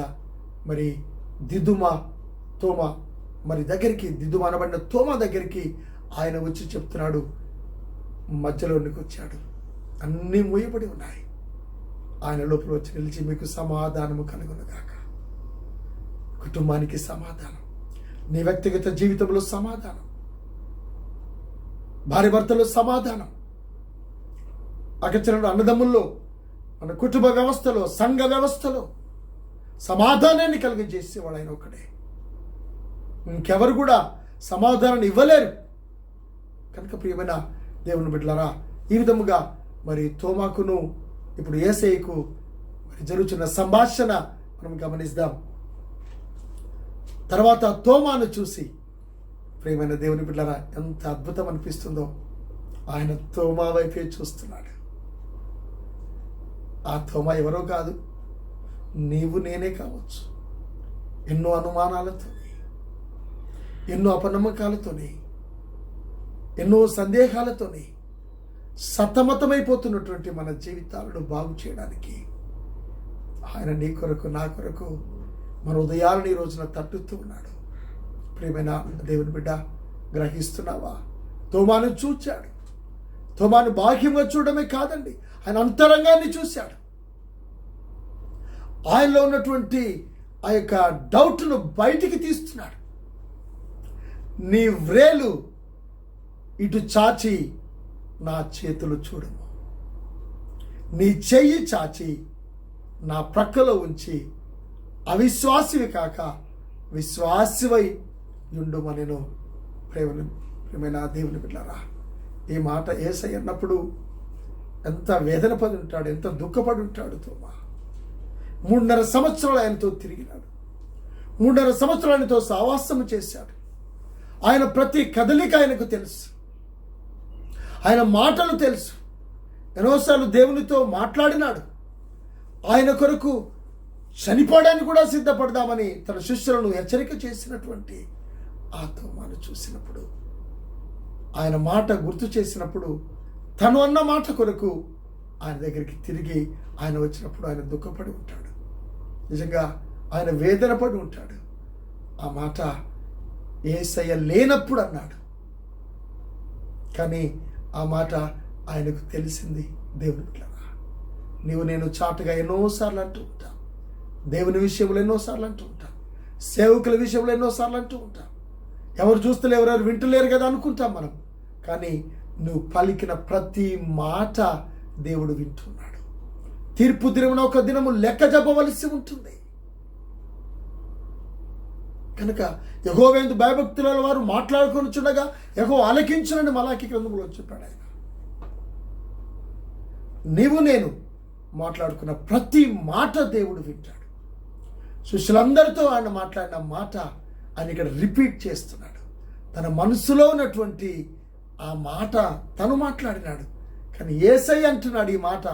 మరి తోమ మరి దగ్గరికి, దిదుమ అనబడిన తోమ దగ్గరికి ఆయన వచ్చి చెప్తున్నాడు, మధ్యలోనికి వచ్చాడు, అన్నీ మూయబడి ఉన్నాయి. ఆయన లోపల వచ్చి నిలిచి, మీకు సమాధానము కలుగునుగాక. కుటుంబానికి సమాధానం, నీ వ్యక్తిగత జీవితంలో సమాధానం, భార్య భర్తలో సమాధానం, అక్కచెల్లెలు అన్నదమ్ముల్లో, మన కుటుంబ వ్యవస్థలో, సంఘ వ్యవస్థలో సమాధానాన్ని కలిగజేసేవాడు ఆయన ఒక్కడే. ఇంకెవరు కూడా సమాధానాన్ని ఇవ్వలేరు. కనుక ప్రియమైన దేవుని బిడ్డలారా, ఈ విధముగా మరి తోమాకును ఇప్పుడు యేసయ్యకు మరి జరుగుతున్న సంభాషణ మనం గమనిద్దాం. తర్వాత తోమాను చూసి, ప్రియమైన దేవుని బిడ్డలారా, ఎంత అద్భుతం అనిపిస్తుందో. ఆయన తోమా వైపే చూస్తున్నాడు. ఆ తోమా ఎవరో కాదు, నీవు నేనే కావచ్చు. ఎన్నో అనుమానాలతో, ఎన్నో అపనమ్మకాలతోని, ఎన్నో సందేహాలతోని సతమతమైపోతున్నటువంటి మన జీవితాలను బాగు చేయడానికి ఆయన నీ కొరకు, నా కొరకు మన ఉదయాలను ఈ రోజున తట్టుతూ ఉన్నాడు. ప్రియమైన దేవుని బిడ్డ, గ్రహిస్తున్నావా? తోమాను చూచాడు. తోమాను బాహ్యంగా చూడడమే కాదండి, ఆయన అంతరంగాన్ని చూశాడు. ఆయనలో ఉన్నటువంటి ఆ యొక్క డౌట్ను బయటికి తీస్తున్నాడు. నీ వ్రేలు ఇటు చాచి నా చేతులు చూడము, నీ చెయ్యి చాచి నా ప్రక్కలో ఉంచి అవిశ్వాసివి కాక విశ్వాసివై ఉండుమనెను. ప్రేమైన దేవుని బిడ్డలారా, ఈ మాట యేసయ్య అన్నప్పుడు ఎంత వేదన పడి ఉంటాడు, ఎంత దుఃఖపడి ఉంటాడు తోమా. 3.5 సంవత్సరాలు ఆయనతో తిరిగినాడు, 3.5 సంవత్సరాలు ఆయనతో సావాసం చేశాడు. ఆయన ప్రతి కదలిక ఆయనకు తెలుసు, ఆయన మాటలు తెలుసు. ఎన్నోసార్లు దేవునితో మాట్లాడినాడు. ఆయన కొరకు చనిపోవడానికి కూడా సిద్ధపడదామని తన శిష్యులను హెచ్చరిక చేసినటువంటి ఆ తోమాను చూసినప్పుడు, ఆయన మాట గుర్తు చేసినప్పుడు, తను అన్న మాట కొరకు ఆయన దగ్గరికి తిరిగి ఆయన వచ్చినప్పుడు ఆయన దుఃఖపడి ఉంటాడు. నిజంగా ఆయన వేదన పడి ఉంటాడు. ఆ మాట యేసయ్య లేనప్పుడు అన్నాడు, కానీ ఆ మాట ఆయనకు తెలిసింది. దేవుని బిడ్డలారా, నేను చాటుగా ఎన్నోసార్లు అంటూ ఉంటా, దేవుని విషయంలో ఎన్నోసార్లు అంటూ ఉంటా, సేవకుల విషయంలో ఎన్నోసార్లు అంటూ ఉంటా. ఎవరు చూస్తలే, ఎవరెవరు వింటలేరు కదా అనుకుంటాం మనం. కానీ నువ్వు పలికిన ప్రతి మాట దేవుడు వింటున్నాడు. తీర్పు దినమున ఒక దినము లెక్క చెప్పవలసి ఉంటుంది. కనుక యెహోవాయందు భయభక్తుల వారు మాట్లాడుకొని చుండగా యెహోవా ఆలకించునని మలాకి గ్రంథంలో చెప్పాడు ఆయన. నేను మాట్లాడుకున్న ప్రతి మాట దేవుడు వింటాడు. శిష్యులందరితో ఆయన మాట్లాడిన మాట ఆయన ఇక్కడ రిపీట్ చేస్తున్నాడు. తన మనసులో ఉన్నటువంటి ఆ మాట తను మాట్లాడినాడు. కానీ యేసయ్య అంటున్నాడు, ఈ మాట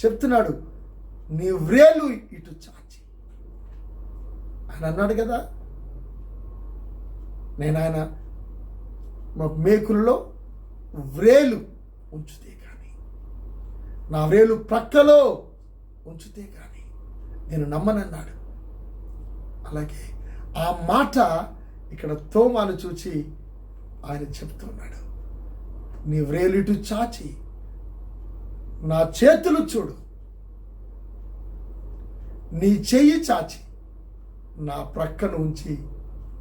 చెప్తున్నాడు, నీ వ్రేలు ఇటు చాచి. ఆయన అన్నాడు కదా, నేను ఆయన మేకులలో వ్రేలు ఉంచుతే కానీ, నా వ్రేలు ప్రక్కలో ఉంచుతే కానీ నేను నమ్మనన్నాడు. అలాగే ఆ మాట ఇక్కడ తోమాను చూచి ఆయన చెప్తున్నాడు, నీ వ్రేలిటు చాచి నా చేతులు చూడు, నీ చెయ్యి చాచి నా ప్రక్కను ఉంచి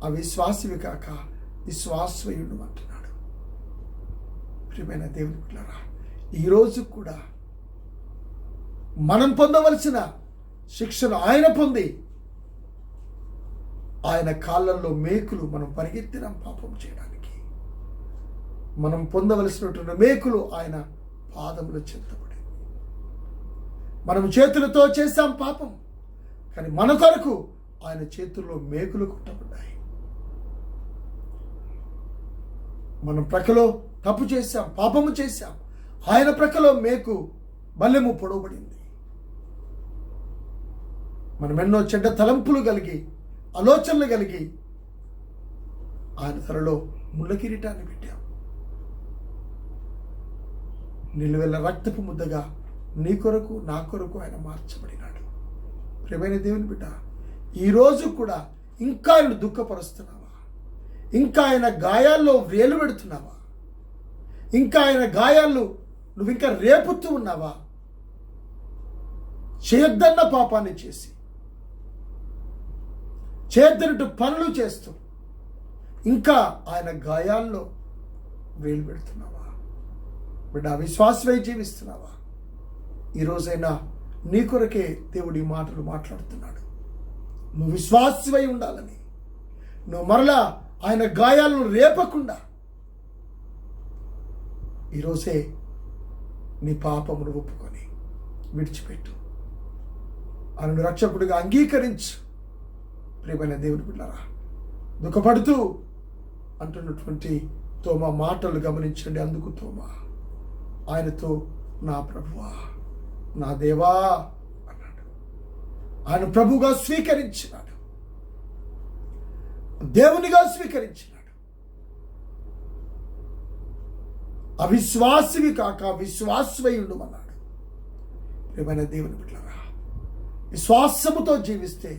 అవిశ్వాసివి కాక విశ్వాసయుడు అంటున్నాడు. ప్రియమైన దేవుని బిడ్డలారా, ఈరోజు కూడా మనం పొందవలసిన శిక్షను ఆయన పొంది ఆయన కాళ్ళల్లో మేకులు మనం పరిగెత్తినాం పాపం చేయడానికి. మనం పొందవలసినటువంటి మేకులు ఆయన పాదములు చెంతబడి, మనం చేతులతో చేశాం పాపం, కానీ మన కొరకు ఆయన చేతుల్లో మేకులు కుట్టబడ్డాయి. మనం ప్రక్కలో తప్పు చేశాం, పాపము చేశాం, ఆయన ప్రక్కలో మేకు బల్లెము పొడవబడింది. మనం ఎన్నో చెడ్డ తలంపులు కలిగి, ఆలోచనలు కలిగి ఆయన త్వరలో ముళ్ళ కిరీటాన్ని పెట్టాం. నిలువెల్ల రక్తపు ముద్దగా నీ కొరకు నా కొరకు ఆయన మార్చబడినాడు. ప్రియమైన దేవుని బిడ్డ, ఈరోజు కూడా ఇంకా ఆయన దుఃఖపరుస్తున్నావా? ఇంకా ఆయన గాయాల్లో వ్రేలు పెడుతున్నావా? ఇంకా ఆయన గాయాలు నువ్వు ఇంకా రేపుతూ ఉన్నావా? చేయొద్దన్న పాపాన్ని చేసి, చేద్దనట్టు పనులు చేస్తూ ఇంకా ఆయన గాయాల్లో వేలు పెడుతున్నావా? బిడ్డ, విశ్వాసమై జీవిస్తున్నావా? ఈరోజైనా నీ కొరకే దేవుడి మాటలు మాట్లాడుతున్నాడు. నువ్వు విశ్వాసమై ఉండాలని, నువ్వు మరలా ఆయన గాయాలను రేపకుండా ఈరోజే నీ పాపమును ఒప్పుకొని విడిచిపెట్టు, ఆయనను రక్షకుడిగా అంగీకరించు. ప్రియమైన దేవుని బిడ్డలారా, దుఃఖపడుతూ అంటున్నటువంటి తోమా మాటలు గమనించండి. అందుకు తోమా ఆయనతో, నా ప్రభువా, నా దేవా అన్నాడు. ఆయన ప్రభువుగా స్వీకరించినాడు, దేవునిగా స్వీకరించినాడు. అవిశ్వాసివి కాక విశ్వాసమై ఉండుమన్నాడు. ప్రియమైన దేవుని బిడ్డలారా, విశ్వాసముతో జీవిస్తే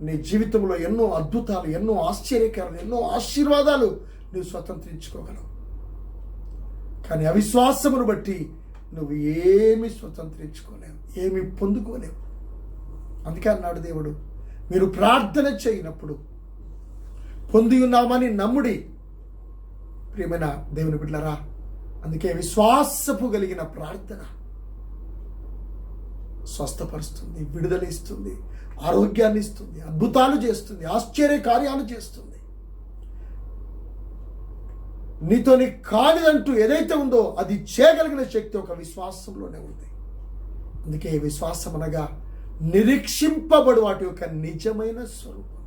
నీ జీవితంలో ఎన్నో అద్భుతాలు, ఎన్నో ఆశ్చర్యకరాలు, ఎన్నో ఆశీర్వాదాలు నువ్వు స్వతంత్రించుకోగలవు. కానీ అవిశ్వాసమును బట్టి నువ్వు ఏమి స్వతంత్రించుకోలేవు, ఏమి పొందుకోలేవు. అందుకే అన్నాడు దేవుడు, మీరు ప్రార్థన చేయనప్పుడు పొంది ఉన్నామని నమ్ముడి. ప్రియమైన దేవుని బిడ్డలారా, అందుకే విశ్వాసపు కలిగిన ప్రార్థన స్వస్థపరుస్తుంది, విడుదల ఇస్తుంది, ఆరోగ్యాన్ని ఇస్తుంది, అద్భుతాలు చేస్తుంది, ఆశ్చర్య కార్యాలు చేస్తుంది. నీతోని కానిదంటూ ఏదైతే ఉందో అది చేయగలిగిన శక్తి ఒక విశ్వాసంలోనే ఉంది. అందుకే విశ్వాసం అనగా నిరీక్షింపబడు వాటి యొక్క నిజమైన స్వరూపం.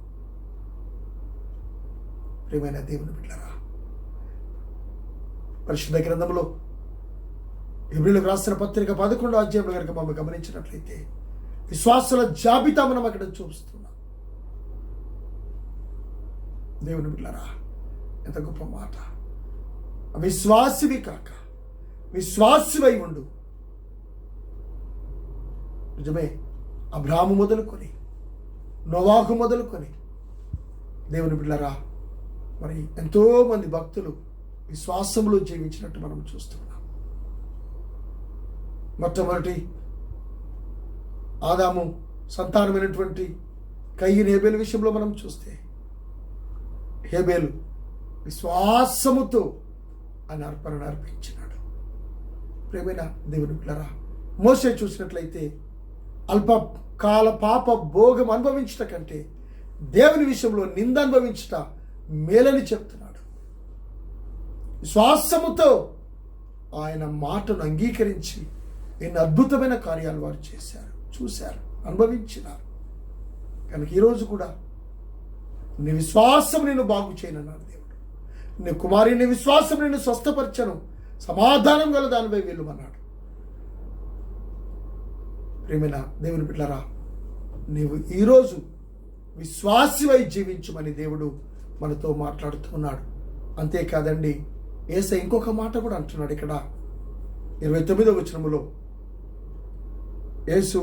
ప్రియమైన దేవుని బిడ్డలారా, పరిశుద్ధ గ్రంథంలో హెబ్రీయులకు రాసిన పత్రిక 11వ అధ్యాయంలో కనుక మనం గమనించినట్లయితే విశ్వాసుల జాబితా మనం అక్కడ చూస్తున్నాం. దేవుని బిడ్డలారా, ఎంత గొప్ప మాట! విశ్వాసివి కాక విశ్వాసివై ఉండు. నిజమే, అబ్రాహాము మొదలుకొని నోవాహు మొదలుకొని దేవుని బిడ్డలారా, మరి ఎంతో మంది భక్తులు విశ్వాసంలో జీవించినట్టు మనం చూస్తున్నాం. మొట్టమొదటి ఆదాము సంతానమైనటువంటి కయీను హేబేలు విషయంలో మనం చూస్తే, హేబేలు విశ్వాసముతో ఆయన అర్పణను అర్పించినాడు. ప్రియమైన దేవుని పిల్లరా, మోషే చూసినట్లయితే అల్పకాల పాప భోగం అనుభవించట కంటే దేవుని విషయంలో నింద అనుభవించట మేలని చెప్తున్నాడు. విశ్వాసముతో ఆయన మాటను అంగీకరించి ఎన్ని అద్భుతమైన కార్యాలు వారు చేశారు, చూశారు, అనుభవించినారు. కనుక ఈరోజు కూడా నీ విశ్వాసం నేను బాగు చేయనన్నాడు దేవుడు. నీ కుమారి నీ విశ్వాసం నేను స్వస్థపరచను, సమాధానం గల దానిపై వెళ్ళమన్నాడు. ప్రేమైన దేవుని బిడ్డలారా, నీవు ఈరోజు విశ్వాసివై జీవించమని దేవుడు మనతో మాట్లాడుతున్నాడు. అంతేకాదండి, యేసయ్య ఇంకొక మాట కూడా అంటున్నాడు. ఇక్కడ 29వ వచనములో, యేసు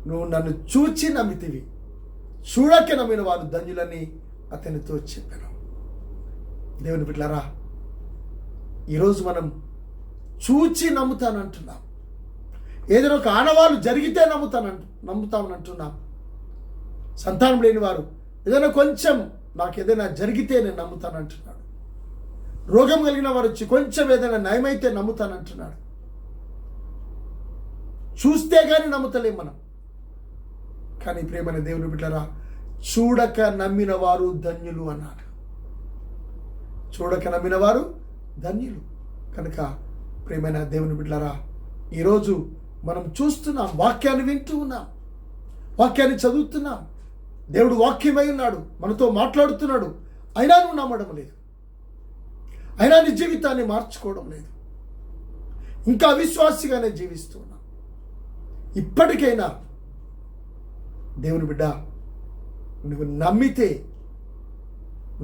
నువ్వు నన్ను చూచి నమ్మితివి, చూడక నమ్మిన వారు ధన్యులని అతనితో చెప్పాను. దేవుని బిడ్డలారా, ఈరోజు మనం చూచి నమ్ముతానంటున్నాం. ఏదైనా ఒక ఆనవాళ్ళు జరిగితే నమ్ముతామని అంటున్నాం. సంతానం లేని వారు ఏదైనా కొంచెం నాకు ఏదైనా జరిగితే నేను నమ్ముతానంటున్నాడు. రోగం కలిగిన వారు వచ్చి కొంచెం ఏదైనా నయమైతే నమ్ముతానంటున్నాడు. చూస్తే కానీ నమ్ముతలేం మనం. కానీ ప్రేమైన దేవుని బిడ్డలారా, చూడక నమ్మిన వారు ధన్యులు అన్నాడు. చూడక నమ్మిన వారు ధన్యులు. కనుక ప్రేమైన దేవుని బిడ్డలారా, ఈరోజు మనం చూస్తున్నాం, వాక్యాన్ని వింటూ ఉన్నాం, వాక్యాన్ని చదువుతున్నాం. దేవుడు వాక్యమై ఉన్నాడు, మనతో మాట్లాడుతున్నాడు. అయినా నువ్వు నమ్మడం లేదు, అయినా నీ జీవితాన్ని మార్చుకోవడం లేదు, ఇంకా అవిశ్వాసిగానే జీవిస్తూ ఉన్నాం. ఇప్పటికైనా దేవుని బిడ్డ, నువ్వు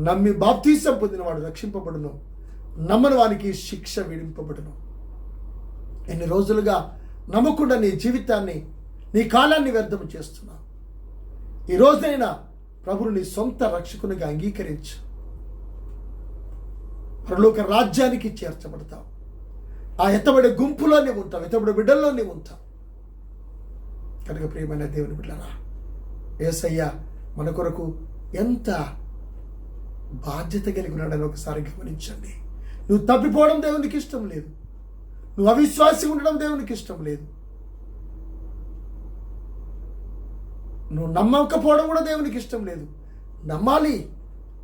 నమ్మి బాప్తీసం పొందినవాడు రక్షింపబడును, నమ్మని వానికి శిక్ష విధింపబడును. ఎన్ని రోజులుగా నమ్మకుండా నీ జీవితాన్ని, నీ కాలాన్ని వ్యర్థం చేస్తున్నావు. ఈ రోజైనా ప్రభువుని నీ సొంత రక్షకునిగా అంగీకరించు. పరలోక రాజ్యానికి చేర్చబడతావు. ఆ ఎత్తబడే గుంపులో నీవు ఉంటావు, ఎత్తబడే బిడ్డల్లో నీవు ఉంటావు. కనుక ప్రియమైన దేవుని బిడ్డలారా, యేసయ్య మన కొరకు ఎంత బాధ్యత కలిగి ఉన్నాడని ఒకసారి గమనించండి. నువ్వు తప్పిపోవడం దేవునికి ఇష్టం లేదు, నువ్వు అవిశ్వాసి ఉండడం దేవునికి ఇష్టం లేదు, నువ్వు నమ్మకపోవడం కూడా దేవునికి ఇష్టం లేదు. నమ్మాలి,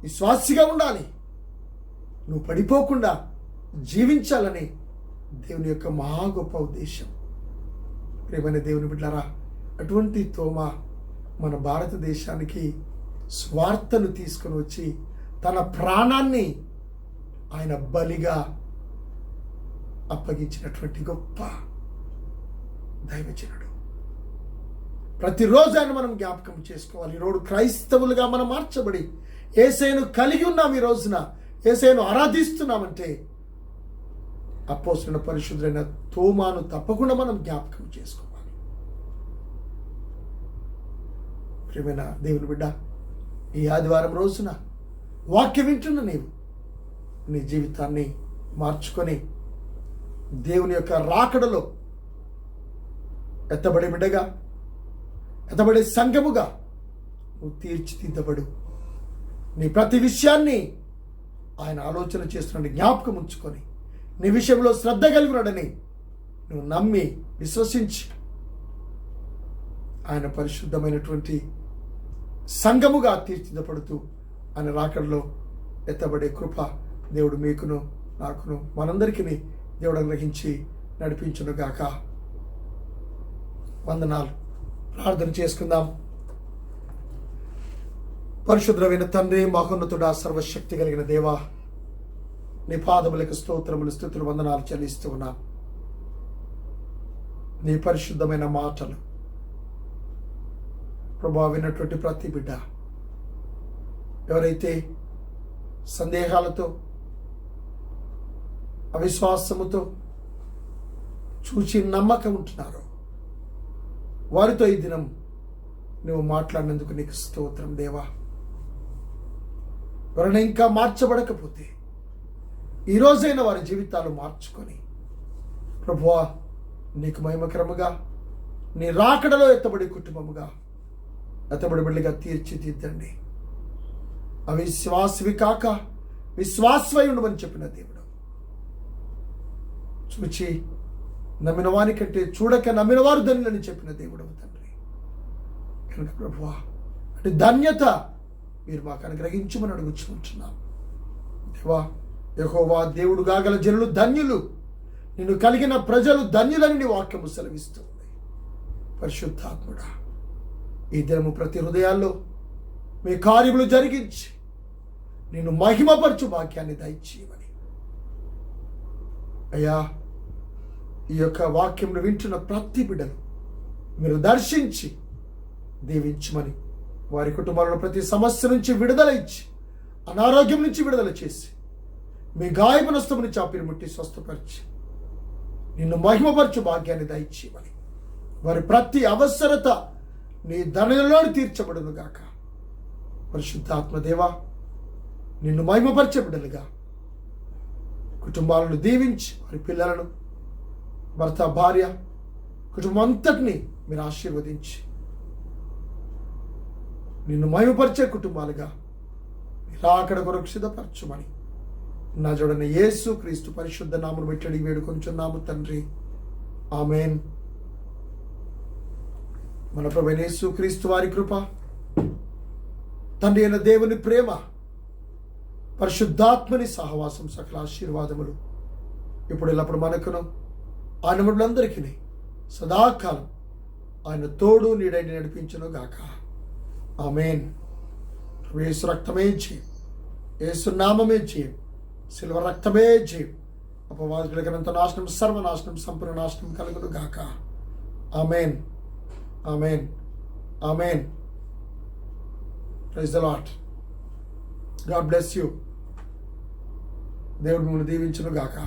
విశ్వాసిగా ఉండాలి, నువ్వు పడిపోకుండా జీవించాలని దేవుని యొక్క మహా గొప్ప ఉద్దేశం. ప్రియమైన దేవుని బిడ్డలారా, అటువంటి తోమా మన భారతదేశానికి స్వార్థను తీసుకొని వచ్చి తన ప్రాణాన్ని ఆయన బలిగా అప్పగించినటువంటి గొప్ప దైవజనుడు. ప్రతిరోజు ఆయన మనం జ్ఞాపకం చేసుకోవాలి. ఈరోజు క్రైస్తవులుగా మనం మార్చబడి యేసయ్యను కలిగి ఉన్నాం. ఈ రోజున యేసయ్యను ఆరాధిస్తున్నామంటే అపోస్తలుడైన పరిశుద్ధుడైన తోమాను తప్పకుండా మనం జ్ఞాపకం చేసుకోవాలి. ప్రియమైన దేవుని బిడ్డ, ఈ ఆదివారం రోజున వాక్యం వింటున్న నీవు నీ జీవితాన్ని మార్చుకొని దేవుని యొక్క రాకడలో ఎత్తబడే బిడ్డగా, ఎత్తబడే సంఘముగా నువ్వు తీర్చిదిద్దబడు. నీ ప్రతి విషయాన్ని ఆయన ఆలోచన చేస్తున్నాడు జ్ఞాపకం ఉంచుకొని, నీ విషయంలో శ్రద్ధ కలిగినాడని నువ్వు నమ్మి విశ్వసించి ఆయన పరిశుద్ధమైనటువంటి సంఘముగా తీర్చిదిద్దబడుతూ ఆయన రాకడలో ఎత్తబడే కృప దేవుడు మీకును నాకును మనందరికీ దేవుడు అనుగ్రహించి నడిపించునుగాక. వందనాలు. ప్రార్థన చేసుకుందాం. పరిశుద్ధమైన తండ్రి, మహోన్నతుడా, సర్వశక్తి కలిగిన దేవా, నీ పాదములకు స్తోత్రములు, స్తుతులు, వందనాలు చెల్లిస్తూ ఉన్నాం. నీ పరిశుద్ధమైన మాటలు ప్రభావ విన్నటువంటి ప్రతి బిడ్డ, ఎవరైతే సందేహాలతో, అవిశ్వాసముతో చూచి నమ్మకం ఉంటున్నారో వారితో ఈ దినం నువ్వు మాట్లాడినందుకు నీకు స్తోత్రం దేవా. ఎవరైనా ఇంకా మార్చబడకపోతే ఈరోజైనా వారి జీవితాలు మార్చుకొని ప్రభువా నీకు మహిమకరముగా నీ రాకడలో ఎత్తబడి కుటుంబముగా ఎత్తబడి బిడ్డగా తీర్చిదిద్దండి. అవిశ్వాసవి కాక విశ్వాసమై ఉండమని చెప్పిన దేవుడు, చూచి నమ్మిన వారి కంటే చూడక నమ్మిన వారు ధన్యులని చెప్పిన దేవుడు తండ్రి. కనుక ప్రభువా, అంటే ధన్యత మీరు మాకు అనుగ్రహించమని అడుగుచుంటున్నాం. దేవా, యెహోవా దేవుడు కాగల జనులు ధన్యులు, నిన్ను కలిగిన ప్రజలు ధన్యులని నీ వాక్యము సెలవిస్తుంది. పరిశుద్ధాత్ముడా, ఈ దినము ప్రతి హృదయాల్లో మీ కార్యములు జరిగించి నిన్ను మహిమపరచు వాక్యాన్ని దయచేయమని, అయ్యా, ఈ యొక్క వాక్యంను వింటున్న ప్రతి బిడ్డను మీరు దర్శించి దీవించమని, వారి కుటుంబాలను ప్రతి సమస్య నుంచి విడుదల ఇచ్చి, అనారోగ్యం నుంచి విడుదల చేసి, మీ గాయపు నష్టముని చాపిని ముట్టి స్వస్థపరిచి నిన్ను మహిమపరచు భాగ్యాన్ని దయచేయమని, వారి ప్రతి అవసరత నీ ధనలో తీర్చబడును గాక. పరిశుద్ధాత్మదేవా, నిన్ను మహిమపరిచే బిడ్డలుగా కుటుంబాలను దీవించి, వారి పిల్లలను, భర్త భార్య కుటుంబం అంతటినీ మీరు ఆశీర్వదించి నిన్ను మహిమపరిచే కుటుంబాలుగా మీరు అక్కడ కొరకు సిద్ధపరచుమని నా జోడని యేసు క్రీస్తు పరిశుద్ధ నామమును బట్టి వేడుకొంచున్నాము తండ్రి. ఆమేన్. మన ప్రభువైన యేసు క్రీస్తు వారి కృప, తండ్రి అయిన దేవుని ప్రేమ, పరిశుద్ధాత్మని సహవాసం, సకల ఆశీర్వాదములు ఇప్పుడు ఎల్లప్పుడు మనకును ఆయన బిడ్డలందరికీ సదాకాలం ఆయన తోడు నీడై నడిపించును గాక. ఆమేన్. యేసు రక్తమే జయం, యేసు నామమే జయం, సిల్వ రక్తమే జయం. అపవాదులకినంత నాశనం, సర్వనాశనం, సంపూర్ణ నాశనం కలుగును గాక. Amen. Amen. Amen. Praise the Lord. God bless you. దేవుడు మిమ్మల్ని దీవించును గాక.